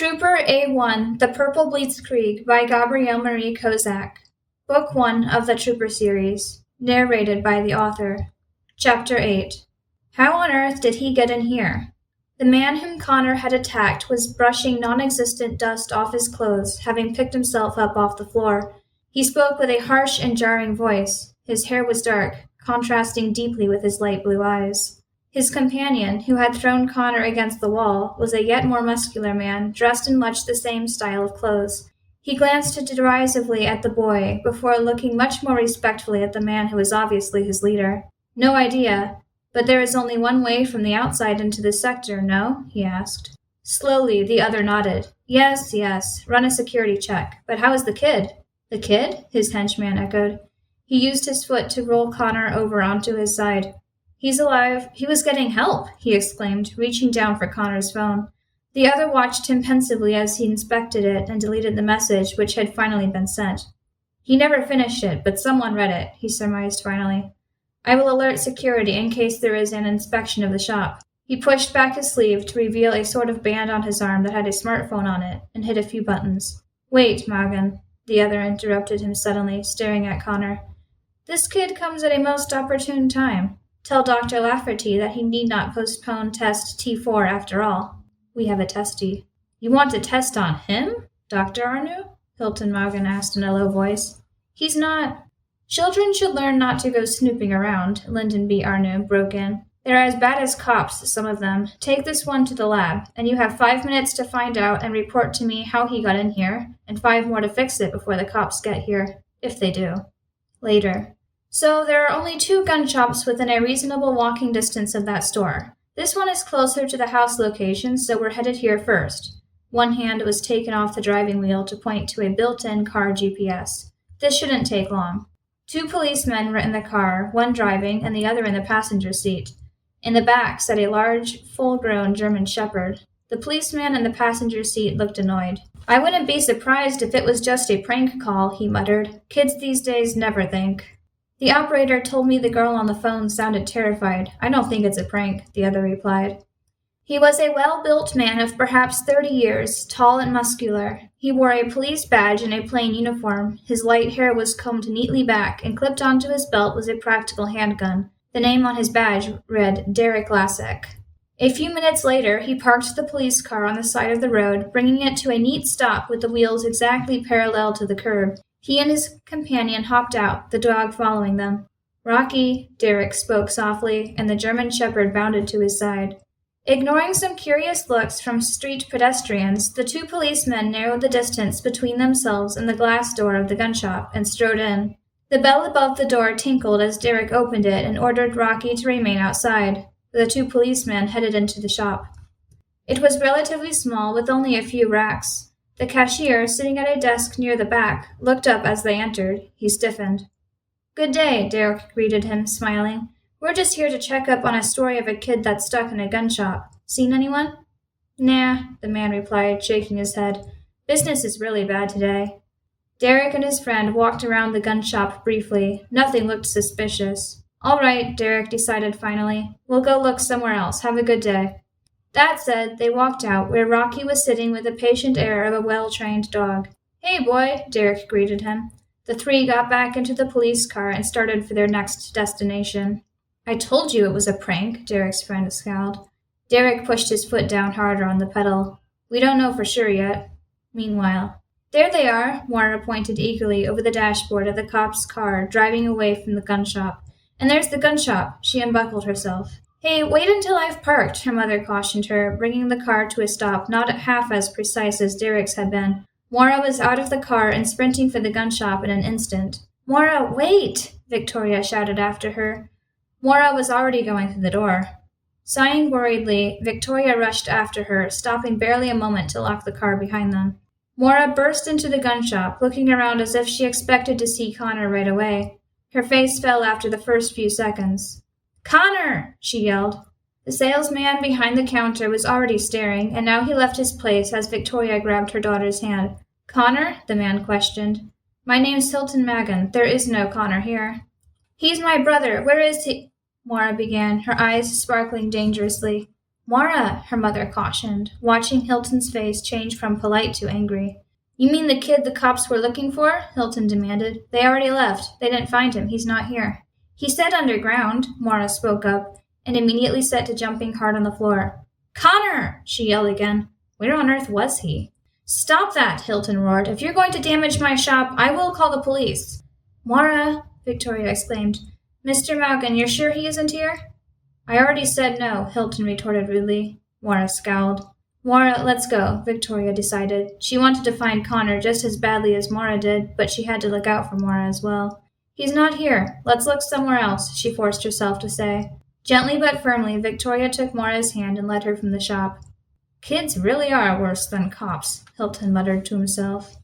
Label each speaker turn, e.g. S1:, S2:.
S1: Trooper A1, The Purple Blitzkrieg by Gabrielle Marie Kozak. Book 1 of the Trooper series. Narrated by the author. Chapter 8. How on earth did he get in here? The man whom Connor had attacked was brushing non-existent dust off his clothes, having picked himself up off the floor. He spoke with a harsh and jarring voice. His hair was dark, contrasting deeply with his light blue eyes. His companion, who had thrown Connor against the wall, was a yet more muscular man, dressed in much the same style of clothes. He glanced derisively at the boy, before looking much more respectfully at the man who was obviously his leader. "No idea, but there is only one way from the outside into this sector, no?" he asked. Slowly, the other nodded. Yes, run a security check. But how is the kid?" "The kid?" his henchman echoed. He used his foot to roll Connor over onto his side. "He's alive. He was getting help," he exclaimed, reaching down for Connor's phone. The other watched him pensively as he inspected it and deleted the message which had finally been sent. "He never finished it, but someone read it," he surmised finally. "I will alert security in case there is an inspection of the shop." He pushed back his sleeve to reveal a sort of band on his arm that had a smartphone on it and hit a few buttons. "Wait, Magan," the other interrupted him suddenly, staring at Connor. "This kid comes at a most opportune time. Tell Dr. Lafferty that he need not postpone test T4 after all. We have a testy." "You want to test on him, Dr. Arnu?" Hilton Magan asked in a low voice. "He's not—" "Children should learn not to go snooping around," Lyndon B. Arnu broke in. "They're as bad as cops, some of them. Take this one to the lab, and you have 5 minutes to find out and report to me how he got in here, and 5 more to fix it before the cops get here, if they do." Later. "So there are only 2 gun shops within a reasonable walking distance of that store. This one is closer to the house location, so we're headed here first." One hand was taken off the driving wheel to point to a built-in car GPS. "This shouldn't take long." 2 policemen were in the car, one driving and the other in the passenger seat. In the back sat a large, full-grown German shepherd. The policeman in the passenger seat looked annoyed. "I wouldn't be surprised if it was just a prank call," he muttered. "Kids these days never think." "The operator told me the girl on the phone sounded terrified. I don't think it's a prank," the other replied. He was a well-built man of perhaps 30 years, tall and muscular. He wore a police badge and a plain uniform. His light hair was combed neatly back, and clipped onto his belt was a practical handgun. The name on his badge read Derek Lasek. A few minutes later, he parked the police car on the side of the road, bringing it to a neat stop with the wheels exactly parallel to the curb. He and his companion hopped out, the dog following them. "Rocky," Derek spoke softly, and the German shepherd bounded to his side. Ignoring some curious looks from street pedestrians, the 2 policemen narrowed the distance between themselves and the glass door of the gun shop and strode in. The bell above the door tinkled as Derek opened it and ordered Rocky to remain outside. The 2 policemen headed into the shop. It was relatively small, with only a few racks. The cashier, sitting at a desk near the back, looked up as they entered. He stiffened. "Good day," Derek greeted him, smiling. "We're just here to check up on a story of a kid that's stuck in a gun shop. Seen anyone?" "Nah," the man replied, shaking his head. "Business is really bad today." Derek and his friend walked around the gun shop briefly. Nothing looked suspicious. "All right," Derek decided finally. "We'll go look somewhere else. Have a good day." That said, they walked out, where Rocky was sitting with the patient air of a well-trained dog. "Hey, boy," Derek greeted him. The 3 got back into the police car and started for their next destination. "I told you it was a prank," Derek's friend scowled. Derek pushed his foot down harder on the pedal. "We don't know for sure yet." Meanwhile, "There they are," Moira pointed eagerly over the dashboard of the cop's car, driving away from the gun shop. "And there's the gun shop." She unbuckled herself. "Hey, wait until I've parked," her mother cautioned her, bringing the car to a stop not half as precise as Derek's had been. Moira was out of the car and sprinting for the gun shop in an instant. "Moira, wait!" Victoria shouted after her. Moira was already going through the door. Sighing worriedly, Victoria rushed after her, stopping barely a moment to lock the car behind them. Moira burst into the gun shop, looking around as if she expected to see Connor right away. Her face fell after the first few seconds. "Connor!" she yelled. The salesman behind the counter was already staring, and now he left his place as Victoria grabbed her daughter's hand. "Connor?" the man questioned. "My name's Hilton Magan. There is no Connor here." "He's my brother. Where is he?" Moira began, her eyes sparkling dangerously. Mara, her mother cautioned, watching Hilton's face change from polite to angry. You mean the kid the cops were looking for? Hilton demanded. They already left. They didn't find him. He's not here. He said underground, Mara spoke up, and immediately set to jumping hard on the floor. Connor! She yelled again. Where on earth was he? Stop that, Hilton roared. If you're going to damage my shop, I will call the police. Mara, Victoria exclaimed. Mr. Malkin, you're sure he isn't here? I already said no, Hilton retorted rudely. Mara scowled. Mara, let's go, Victoria decided. She wanted to find Connor just as badly as Mara did, but she had to look out for Mara as well. He's not here. Let's look somewhere else, she forced herself to say. Gently but firmly, Victoria took Mara's hand and led her from the shop. Kids really are worse than cops, Hilton muttered to himself.